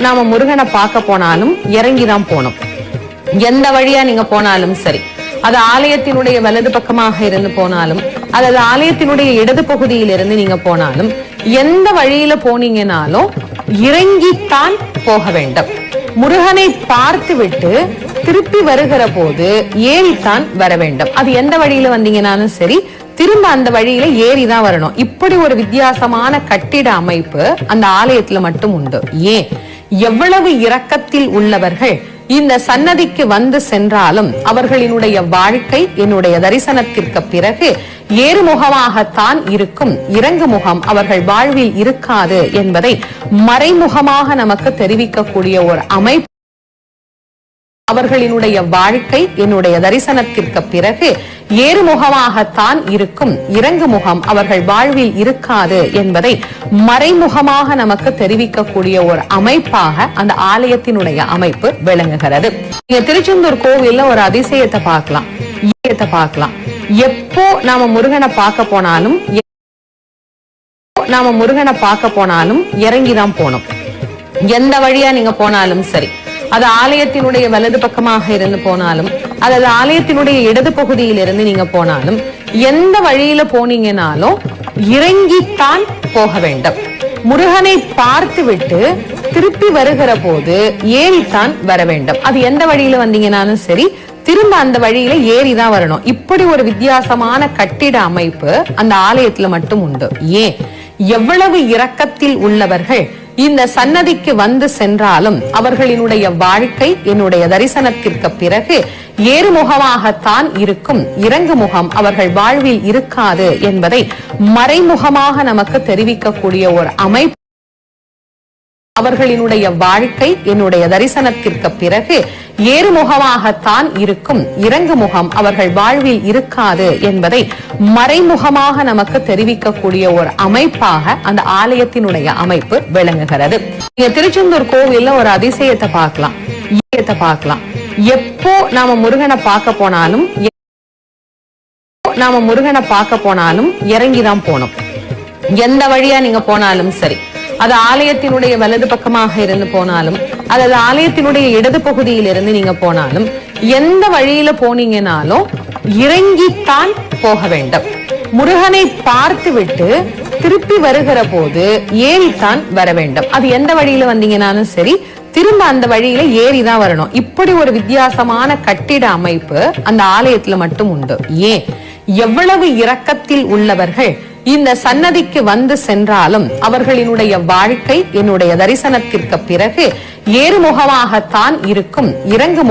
நாம முருகனை பார்க்க போனாலும் இறங்கிதான் போனோம். எந்த வழியா நீங்க போனாலும் சரி, அது ஆலயத்தினுடைய வலது பக்கமாக இருந்து போனாலும் அல்லது ஆலயத்தினுடைய இடது பகுதியில் இருந்து நீங்க போனாலும் எந்த வழியில போனீங்கனாலும் இறங்கித்தான் போக வேண்டும். முருகனை பார்த்து விட்டு திருப்பி வருகிற போது ஏறித்தான் வர வேண்டும். அது எந்த வழியில வந்தீங்கன்னாலும் சரி, திரும்ப அந்த வழியில ஏறிதான் வரணும். இப்படி ஒரு வித்தியாசமான கட்டிட அமைப்பு அந்த ஆலயத்துல மட்டும் உண்டு. ஏன், எவ்வளவு இரக்கத்தில் உள்ளவர்கள் இந்த சன்னதிக்கு வந்து சென்றாலும் அவர்களினுடைய வாழ்க்கை என்னுடைய தரிசனத்திற்கு பிறகு ஏறுமுகமாகத்தான் இருக்கும், இறங்கு முகம் அவர்கள் வாழ்வில் இருக்காது என்பதை மறைமுகமாக நமக்கு தெரிவிக்கக்கூடிய ஒரு அமைப்பு. அவர்களினுடைய வாழ்க்கை என்னுடைய தரிசனத்திற்கு பிறகு ஏறுமுகமாகத்தான் இருக்கும், இறங்கு முகம் அவர்கள் வாழ்வில் இருக்காது என்பதை மறைமுகமாக நமக்கு தெரிவிக்கக்கூடிய ஒரு அமைப்பாக அந்த ஆலயத்தினுடைய அமைப்பு விளங்குகிறது. நீங்க திருச்செந்தூர் கோவில்ல ஒரு அதிசயத்தை பார்க்கலாம். எப்போ நாம முருகனை பார்க்க போனாலும் இறங்கிதான் போனோம். எந்த வழியா நீங்க போனாலும் சரி, அது ஆலயத்தினுடைய வலது பக்கமாக இருந்து போனாலும் அல்லது ஆலயத்தினுடைய இடது பகுதியில் இருந்து நீங்க போனாலும் எந்த வழியில போனீங்கனாலும் இறங்கித்தான் போக வேண்டும். முருகனை பார்த்து விட்டு திருப்பி வருகிற போது ஏறித்தான் வர வேண்டும். அது எந்த வழியில வந்தீங்கன்னாலும் சரி, திரும்ப அந்த வழியில ஏறிதான் வரணும். இப்படி ஒரு வித்தியாசமான கட்டிட அமைப்பு அந்த ஆலயத்துல மட்டும் உண்டு. ஏன், எவ்வளவு இரக்கத்தில் உள்ளவர்கள் இந்த சன்னதிக்கு வந்து சென்றாலும் அவர்களினுடைய வாழ்க்கை என்னுடைய தரிசனத்திற்கு பிறகு ஏறுமுகமாகத்தான் இருக்கும், இறங்கு முகம் அவர்கள் வாழ்வில் இருக்காது என்பதை மறைமுகமாக நமக்கு தெரிவிக்கக்கூடிய ஒரு அமைப்பு. அவர்களினுடைய வாழ்க்கை என்னுடைய தரிசனத்திற்கு பிறகு ஏறுமுகமாகத்தான் இருக்கும், இறங்கு முகம் அவர்கள் வாழ்வில் இருக்காது என்பதை மறைமுகமாக நமக்கு தெரிவிக்கக்கூடிய ஒரு அமைப்பாக அந்த ஆலயத்தினுடைய அமைப்பு விளங்குகிறது. நீங்க திருச்செந்தூர் கோவில்ல ஒரு அதிசயத்தை பார்க்கலாம். எப்போ நாம முருகனை பார்க்க போனாலும் இறங்கிதான் போனோம். எந்த வழியா நீங்க போனாலும் சரி, அது ஆலயத்தினுடைய வலது பக்கமாக இருந்து போனாலும் அல்லது ஆலயத்தினுடைய இடது பகுதியில் இருந்து நீங்க போனாலும் எந்த வழியில போனீங்கனாலும் இறங்கித்தான் போக வேண்டும். முருகனை பார்த்து விட்டு திருப்பி வருகிற போது ஏறித்தான் வர வேண்டும். அது எந்த வழியில வந்தீங்கன்னாலும் சரி, திரும்ப அந்த வழியில ஏறிதான் வரணும். இப்படி ஒரு வித்தியாசமான கட்டிட அமைப்பு அந்த ஆலயத்துல மட்டும் உண்டு. ஏன், எவ்வளவு இரக்கத்தில் உள்ளவர்கள் இந்த சன்னதிக்கு வந்து சென்றாலும் அவர்களினுடைய வாழ்க்கை என்னுடைய தரிசனத்திற்கு பிறகு ஏறுமுகமாகத்தான் இருக்கும், இறங்கு